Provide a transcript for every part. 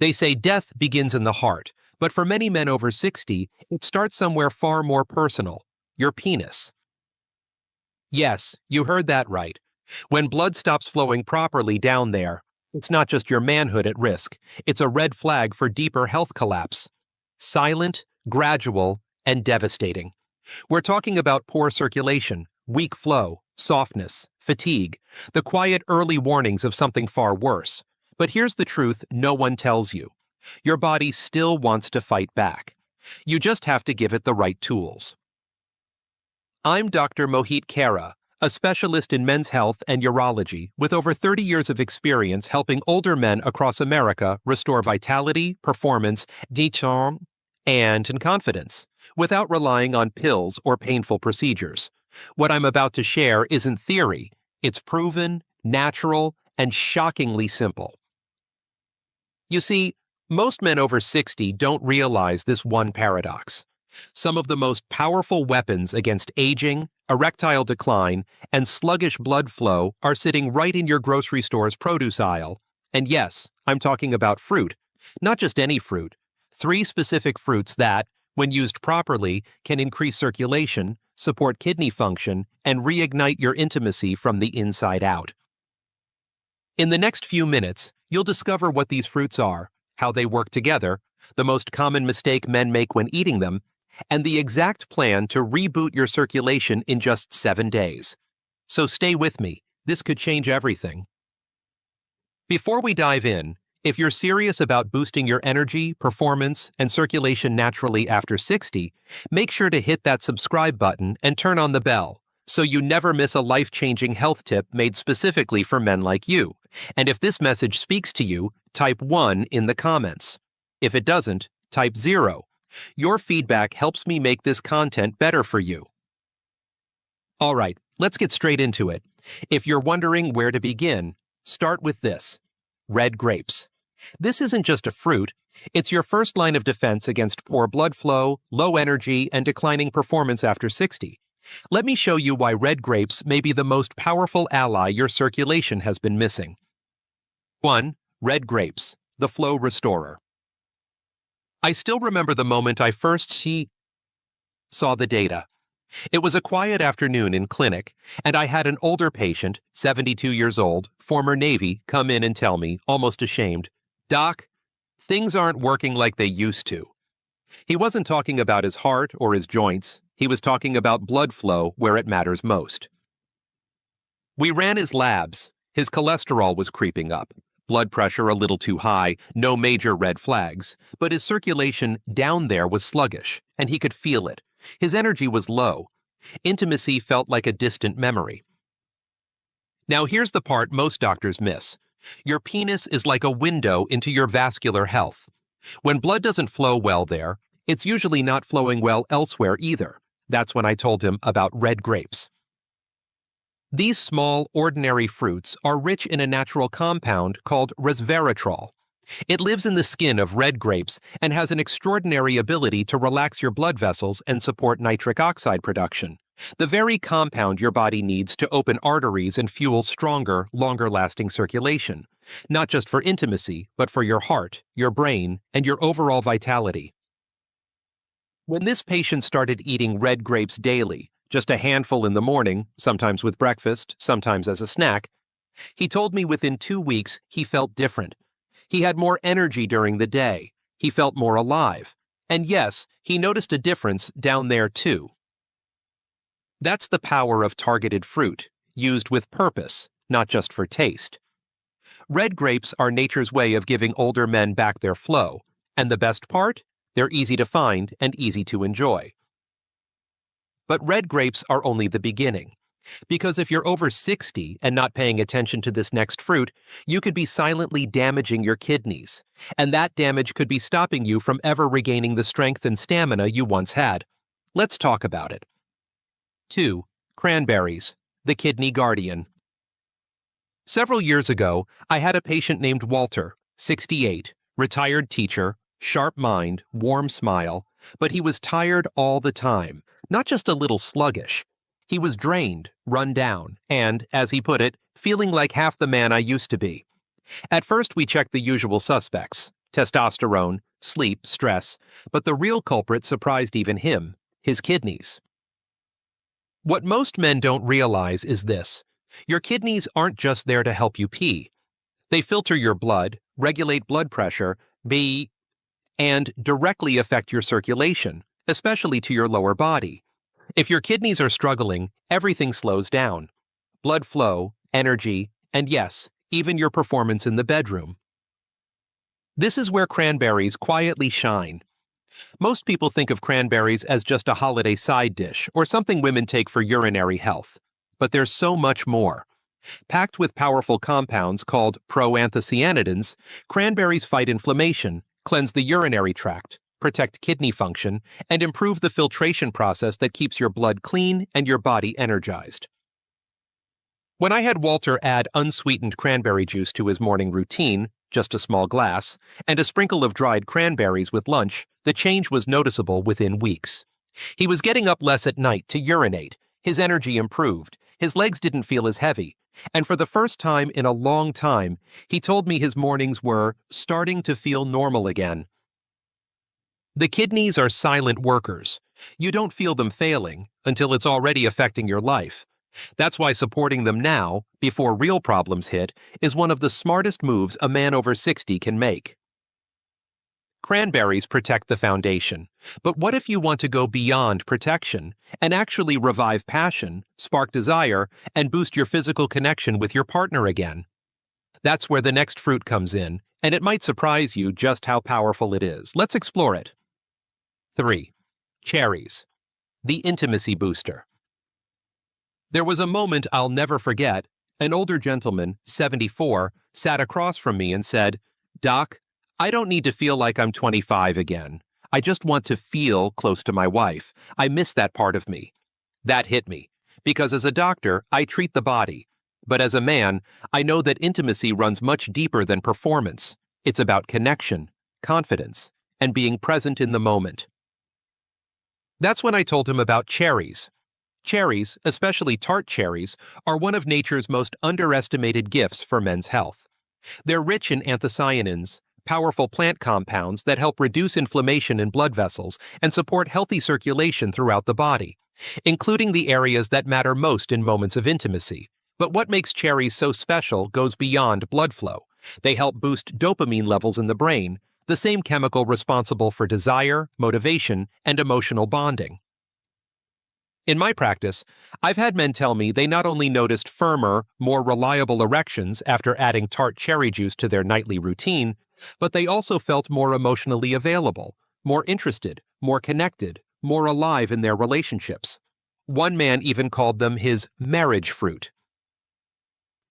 They say death begins in the heart, but for many men over 60, it starts somewhere far more personal: your penis. Yes, you heard that right. When blood stops flowing properly down there, it's not just your manhood at risk, it's a red flag for deeper health collapse. Silent, gradual, and devastating. We're talking about poor circulation, weak flow, softness, fatigue, the quiet early warnings of something far worse. But here's the truth no one tells you. Your body still wants to fight back. You just have to give it the right tools. I'm Dr. Mohit Khera, a specialist in men's health and urology with over 30 years of experience helping older men across America restore vitality, performance, détente, and confidence, without relying on pills or painful procedures. What I'm about to share isn't theory, it's proven, natural, and shockingly simple. You see, most men over 60 don't realize this one paradox. Some of the most powerful weapons against aging, erectile decline, and sluggish blood flow are sitting right in your grocery store's produce aisle. And yes, I'm talking about fruit. Not just any fruit. 3 specific fruits that, when used properly, can increase circulation, support kidney function, and reignite your intimacy from the inside out. In the next few minutes, you'll discover what these fruits are, how they work together, the most common mistake men make when eating them, and the exact plan to reboot your circulation in just 7 days. So stay with me. This could change everything. Before we dive in, if you're serious about boosting your energy, performance, and circulation naturally after 60, make sure to hit that subscribe button and turn on the bell so you never miss a life-changing health tip made specifically for men like you. And if this message speaks to you, type 1 in the comments. If it doesn't, type 0. Your feedback helps me make this content better for you. All right, let's get straight into it. If you're wondering where to begin, start with this: red grapes. This isn't just a fruit, it's your first line of defense against poor blood flow, low energy, and declining performance after 60. Let me show you why red grapes may be the most powerful ally your circulation has been missing. 1. Red grapes, the flow restorer. I still remember the moment I first saw the data. It was a quiet afternoon in clinic, and I had an older patient, 72 years old, former Navy, come in and tell me, almost ashamed, "Doc, things aren't working like they used to." He wasn't talking about his heart or his joints. He was talking about blood flow where it matters most. We ran his labs. His cholesterol was creeping up. Blood pressure a little too high, no major red flags, but his circulation down there was sluggish, and he could feel it. His energy was low. Intimacy felt like a distant memory. Now here's the part most doctors miss. Your penis is like a window into your vascular health. When blood doesn't flow well there, it's usually not flowing well elsewhere either. That's when I told him about red grapes. These small, ordinary fruits are rich in a natural compound called resveratrol. It lives in the skin of red grapes and has an extraordinary ability to relax your blood vessels and support nitric oxide production, the very compound your body needs to open arteries and fuel stronger, longer-lasting circulation, not just for intimacy, but for your heart, your brain, and your overall vitality. When this patient started eating red grapes daily, just a handful in the morning, sometimes with breakfast, sometimes as a snack, he told me within 2 weeks he felt different. He had more energy during the day. He felt more alive. And yes, he noticed a difference down there too. That's the power of targeted fruit, used with purpose, not just for taste. Red grapes are nature's way of giving older men back their flow. And the best part? They're easy to find and easy to enjoy. But red grapes are only the beginning. Because if you're over 60 and not paying attention to this next fruit, you could be silently damaging your kidneys. And that damage could be stopping you from ever regaining the strength and stamina you once had. Let's talk about it. 2. Cranberries, the kidney guardian. Several years ago, I had a patient named Walter, 68, retired teacher, sharp mind, warm smile, but he was tired all the time, not just a little sluggish. He was drained, run down, and, as he put it, feeling like half the man I used to be. At first we checked the usual suspects: testosterone, sleep, stress, but the real culprit surprised even him: his kidneys. What most men don't realize is this: your kidneys aren't just there to help you pee. They filter your blood, regulate blood pressure, and directly affect your circulation, especially to your lower body. If your kidneys are struggling, everything slows down: blood flow, energy, and yes, even your performance in the bedroom. This is where cranberries quietly shine. Most people think of cranberries as just a holiday side dish or something women take for urinary health. But there's so much more. Packed with powerful compounds called proanthocyanidins, cranberries fight inflammation, cleanse the urinary tract, protect kidney function, and improve the filtration process that keeps your blood clean and your body energized. When I had Walter add unsweetened cranberry juice to his morning routine, just a small glass, and a sprinkle of dried cranberries with lunch, the change was noticeable within weeks. He was getting up less at night to urinate, his energy improved, his legs didn't feel as heavy, and for the first time in a long time, he told me his mornings were starting to feel normal again. The kidneys are silent workers. You don't feel them failing until it's already affecting your life. That's why supporting them now, before real problems hit, is one of the smartest moves a man over 60 can make. Cranberries protect the foundation, but what if you want to go beyond protection and actually revive passion, spark desire, and boost your physical connection with your partner again? That's where the next fruit comes in, and it might surprise you just how powerful it is. Let's explore it. 3. Cherries, the intimacy booster. There was a moment I'll never forget. An older gentleman, 74, sat across from me and said, "Doc, I don't need to feel like I'm 25 again. I just want to feel close to my wife. I miss that part of me." That hit me, because as a doctor, I treat the body. But as a man, I know that intimacy runs much deeper than performance. It's about connection, confidence, and being present in the moment. That's when I told him about cherries. Cherries, especially tart cherries, are one of nature's most underestimated gifts for men's health. They're rich in anthocyanins, powerful plant compounds that help reduce inflammation in blood vessels and support healthy circulation throughout the body, including the areas that matter most in moments of intimacy. But what makes cherries so special goes beyond blood flow. They help boost dopamine levels in the brain, the same chemical responsible for desire, motivation, and emotional bonding. In my practice, I've had men tell me they not only noticed firmer, more reliable erections after adding tart cherry juice to their nightly routine, but they also felt more emotionally available, more interested, more connected, more alive in their relationships. One man even called them his marriage fruit.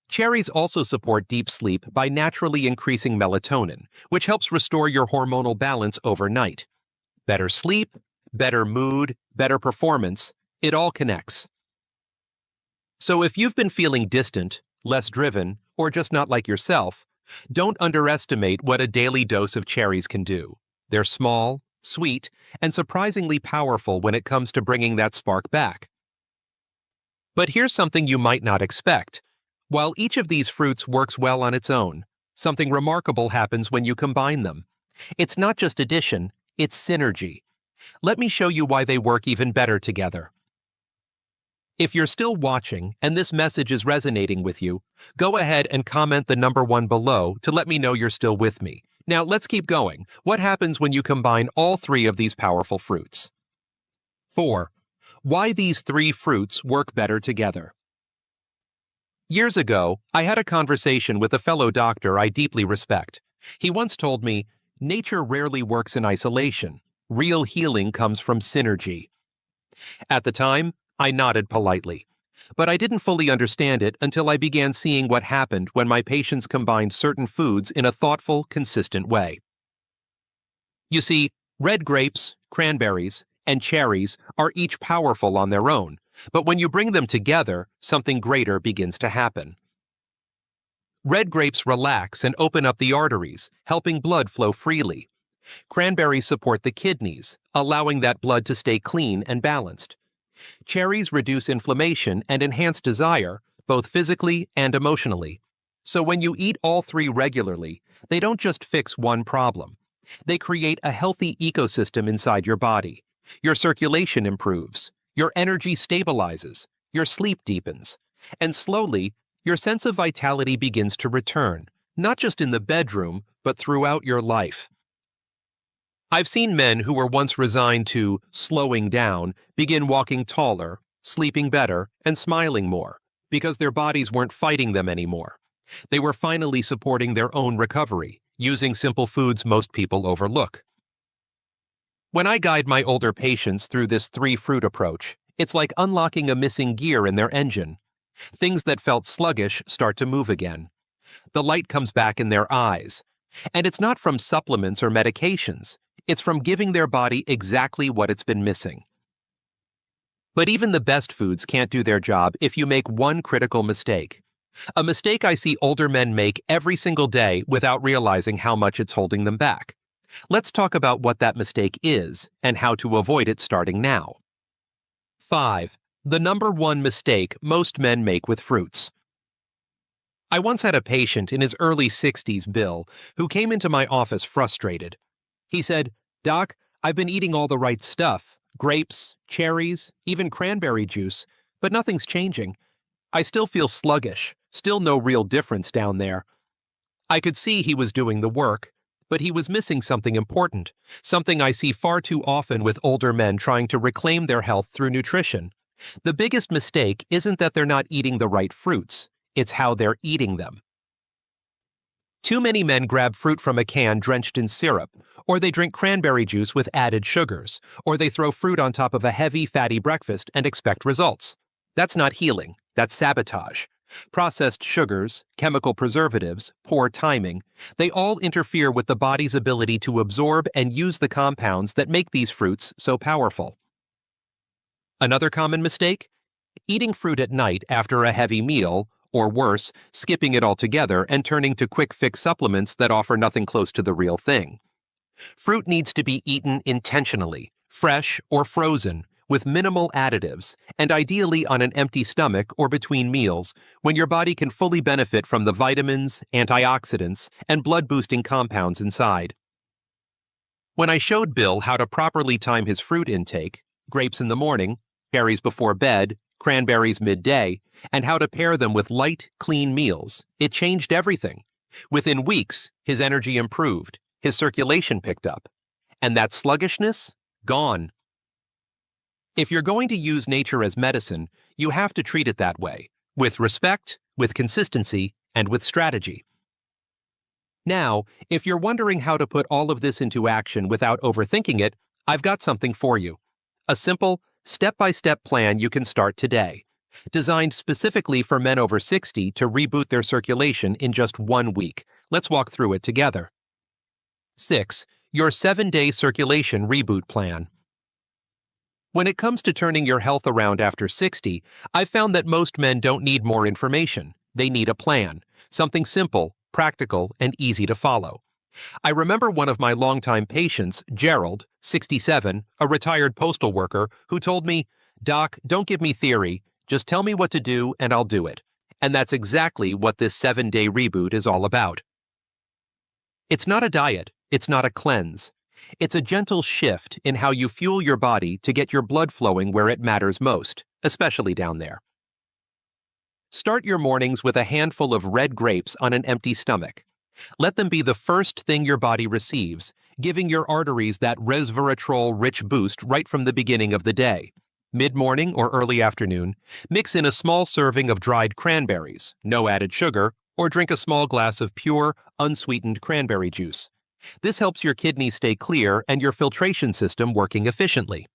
Cherries also support deep sleep by naturally increasing melatonin, which helps restore your hormonal balance overnight. Better sleep, better mood, better performance. It all connects. So if you've been feeling distant, less driven, or just not like yourself, don't underestimate what a daily dose of cherries can do. They're small, sweet, and surprisingly powerful when it comes to bringing that spark back. But here's something you might not expect. While each of these fruits works well on its own, something remarkable happens when you combine them. It's not just addition, it's synergy. Let me show you why they work even better together. If you're still watching and this message is resonating with you, go ahead and comment the number 1 below to let me know you're still with me. Now let's keep going. What happens when you combine all 3 of these powerful fruits? 4. Why these 3 fruits work better together. Years ago, I had a conversation with a fellow doctor I deeply respect. He once told me, "Nature rarely works in isolation. Real healing comes from synergy." At the time, I nodded politely, but I didn't fully understand it until I began seeing what happened when my patients combined certain foods in a thoughtful, consistent way. You see, red grapes, cranberries, and cherries are each powerful on their own, but when you bring them together, something greater begins to happen. Red grapes relax and open up the arteries, helping blood flow freely. Cranberries support the kidneys, allowing that blood to stay clean and balanced. Cherries reduce inflammation and enhance desire, both physically and emotionally. So when you eat all three regularly, they don't just fix one problem. They create a healthy ecosystem inside your body. Your circulation improves, your energy stabilizes, your sleep deepens, and slowly, your sense of vitality begins to return, not just in the bedroom, but throughout your life. I've seen men who were once resigned to slowing down begin walking taller, sleeping better, and smiling more, because their bodies weren't fighting them anymore. They were finally supporting their own recovery, using simple foods most people overlook. When I guide my older patients through this three-fruit approach, it's like unlocking a missing gear in their engine. Things that felt sluggish start to move again. The light comes back in their eyes. And it's not from supplements or medications. It's from giving their body exactly what it's been missing. But even the best foods can't do their job if you make one critical mistake. A mistake I see older men make every single day without realizing how much it's holding them back. Let's talk about what that mistake is and how to avoid it starting now. 5. The number one mistake most men make with fruits. I once had a patient in his early 60s, Bill, who came into my office frustrated. He said, "Doc, I've been eating all the right stuff, grapes, cherries, even cranberry juice, but nothing's changing. I still feel sluggish, still no real difference down there." I could see he was doing the work, but he was missing something important, something I see far too often with older men trying to reclaim their health through nutrition. The biggest mistake isn't that they're not eating the right fruits, it's how they're eating them. Too many men grab fruit from a can drenched in syrup, or they drink cranberry juice with added sugars, or they throw fruit on top of a heavy, fatty breakfast and expect results. That's not healing, that's sabotage. Processed sugars, chemical preservatives, poor timing, they all interfere with the body's ability to absorb and use the compounds that make these fruits so powerful. Another common mistake? Eating fruit at night after a heavy meal, or worse, skipping it altogether and turning to quick-fix supplements that offer nothing close to the real thing. Fruit needs to be eaten intentionally, fresh or frozen, with minimal additives, and ideally on an empty stomach or between meals, when your body can fully benefit from the vitamins, antioxidants, and blood-boosting compounds inside. When I showed Bill how to properly time his fruit intake, grapes in the morning, berries before bed, cranberries midday, and how to pair them with light, clean meals, it changed everything. Within weeks, his energy improved, his circulation picked up, and that sluggishness, gone. If you're going to use nature as medicine, you have to treat it that way, with respect, with consistency, and with strategy. Now, if you're wondering how to put all of this into action without overthinking it, I've got something for you. A simple, step-by-step plan you can start today, designed specifically for men over 60 to reboot their circulation in just 1 week. Let's walk through it together. 6. Your 7-day circulation reboot plan. When it comes to turning your health around after 60, I've found that most men don't need more information. They need a plan, something simple, practical, and easy to follow. I remember one of my longtime patients, Gerald, 67, a retired postal worker, who told me, "Doc, don't give me theory, just tell me what to do and I'll do it." And that's exactly what this 7-day reboot is all about. It's not a diet, it's not a cleanse. It's a gentle shift in how you fuel your body to get your blood flowing where it matters most, especially down there. Start your mornings with a handful of red grapes on an empty stomach. Let them be the first thing your body receives, giving your arteries that resveratrol-rich boost right from the beginning of the day. Mid-morning or early afternoon, mix in a small serving of dried cranberries, no added sugar, or drink a small glass of pure, unsweetened cranberry juice. This helps your kidneys stay clear and your filtration system working efficiently.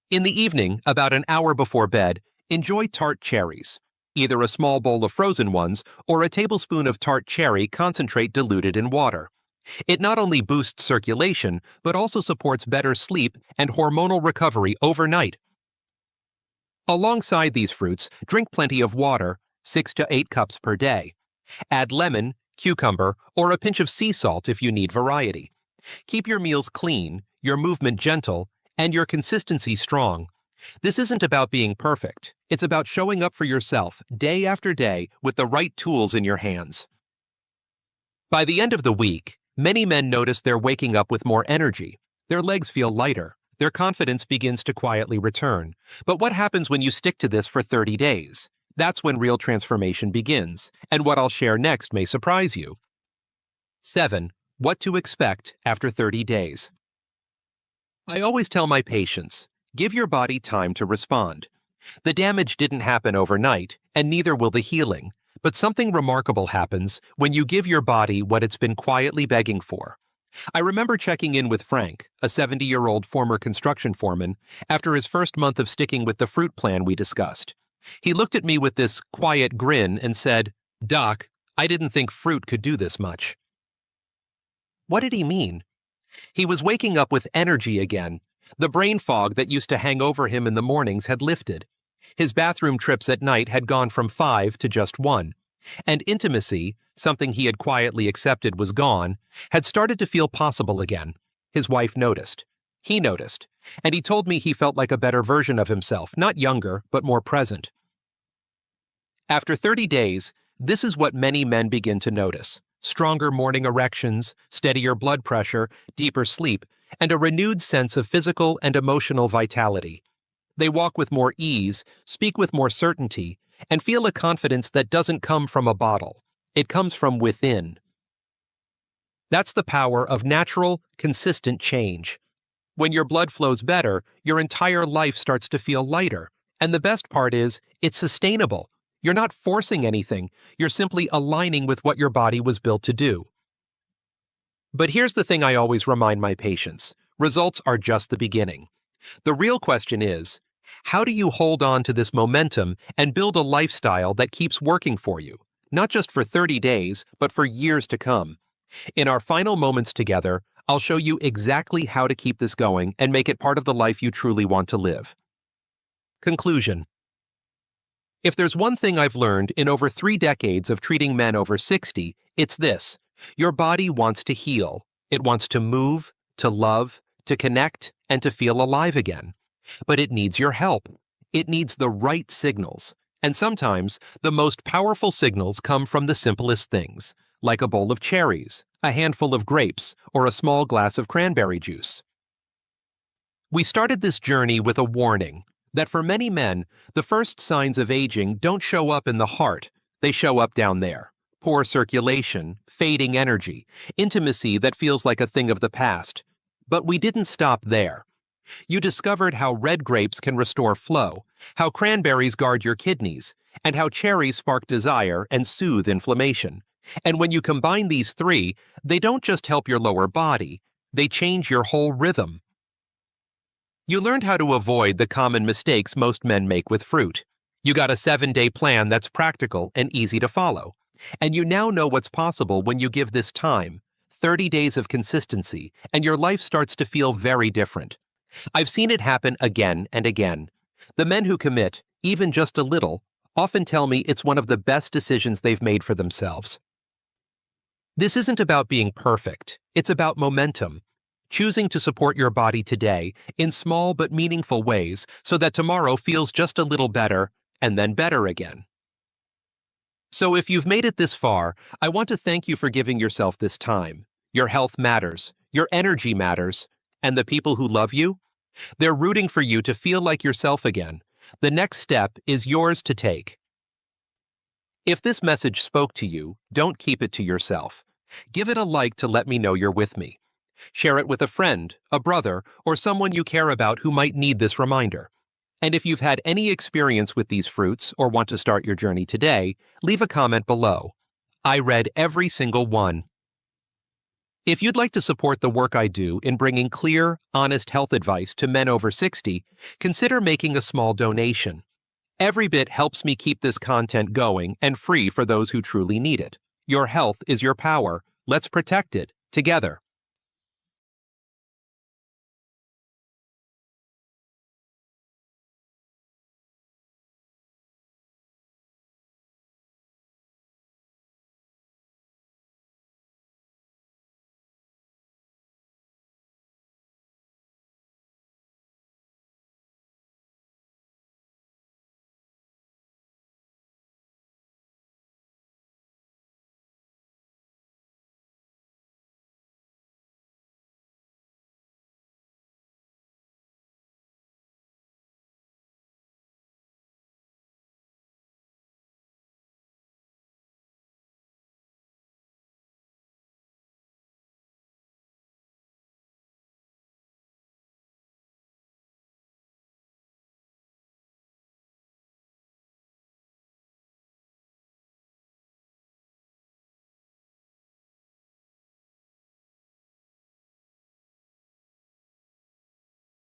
In the evening, about an hour before bed, enjoy tart cherries, either a small bowl of frozen ones or a tablespoon of tart cherry concentrate diluted in water. It not only boosts circulation, but also supports better sleep and hormonal recovery overnight. Alongside these fruits, drink plenty of water, 6 to 8 cups per day. Add lemon, cucumber, or a pinch of sea salt if you need variety. Keep your meals clean, your movement gentle, and your consistency strong. This isn't about being perfect. It's about showing up for yourself day after day with the right tools in your hands. By the end of the week, many men notice they're waking up with more energy. Their legs feel lighter. Their confidence begins to quietly return. But what happens when you stick to this for 30 days? That's when real transformation begins, and what I'll share next may surprise you. 7. What to expect after 30 days. I always tell my patients, give your body time to respond. The damage didn't happen overnight, and neither will the healing, but something remarkable happens when you give your body what it's been quietly begging for. I remember checking in with Frank, a 70-year-old former construction foreman, after his first month of sticking with the fruit plan we discussed. He looked at me with this quiet grin and said, "Doc, I didn't think fruit could do this much." What did he mean? He was waking up with energy again. The brain fog that used to hang over him in the mornings had lifted. His bathroom trips at night had gone from 5 to just 1. And intimacy, something he had quietly accepted was gone, had started to feel possible again. His wife noticed. He noticed. And he told me he felt like a better version of himself, not younger, but more present. After 30 days, this is what many men begin to notice. Stronger morning erections, steadier blood pressure, deeper sleep, and a renewed sense of physical and emotional vitality. They walk with more ease, speak with more certainty, and feel a confidence that doesn't come from a bottle. It comes from within. That's the power of natural, consistent change. When your blood flows better, your entire life starts to feel lighter. And the best part is, it's sustainable. You're not forcing anything. You're simply aligning with what your body was built to do. But here's the thing I always remind my patients. Results are just the beginning. The real question is, how do you hold on to this momentum and build a lifestyle that keeps working for you? Not just for 30 days, but for years to come. In our final moments together, I'll show you exactly how to keep this going and make it part of the life you truly want to live. Conclusion. If there's one thing I've learned in over 3 decades of treating men over 60, it's this. Your body wants to heal. It wants to move, to love, to connect, and to feel alive again. But it needs your help. It needs the right signals. And sometimes, the most powerful signals come from the simplest things, like a bowl of cherries, a handful of grapes, or a small glass of cranberry juice. We started this journey with a warning that for many men, the first signs of aging don't show up in the heart, they show up down there. Poor circulation, fading energy, intimacy that feels like a thing of the past. But we didn't stop there. You discovered how red grapes can restore flow, how cranberries guard your kidneys, and how cherries spark desire and soothe inflammation. And when you combine these 3, they don't just help your lower body, they change your whole rhythm. You learned how to avoid the common mistakes most men make with fruit. You got a 7-day plan that's practical and easy to follow. And you now know what's possible when you give this time, 30 days of consistency, and your life starts to feel very different. I've seen it happen again and again. The men who commit, even just a little, often tell me it's one of the best decisions they've made for themselves. This isn't about being perfect. It's about momentum. Choosing to support your body today in small but meaningful ways so that tomorrow feels just a little better and then better again. So if you've made it this far, I want to thank you for giving yourself this time. Your health matters, your energy matters, and the people who love you? They're rooting for you to feel like yourself again. The next step is yours to take. If this message spoke to you, don't keep it to yourself. Give it a like to let me know you're with me. Share it with a friend, a brother, or someone you care about who might need this reminder. And if you've had any experience with these fruits or want to start your journey today, leave a comment below. I read every single one. If you'd like to support the work I do in bringing clear, honest health advice to men over 60, consider making a small donation. Every bit helps me keep this content going and free for those who truly need it. Your health is your power. Let's protect it together.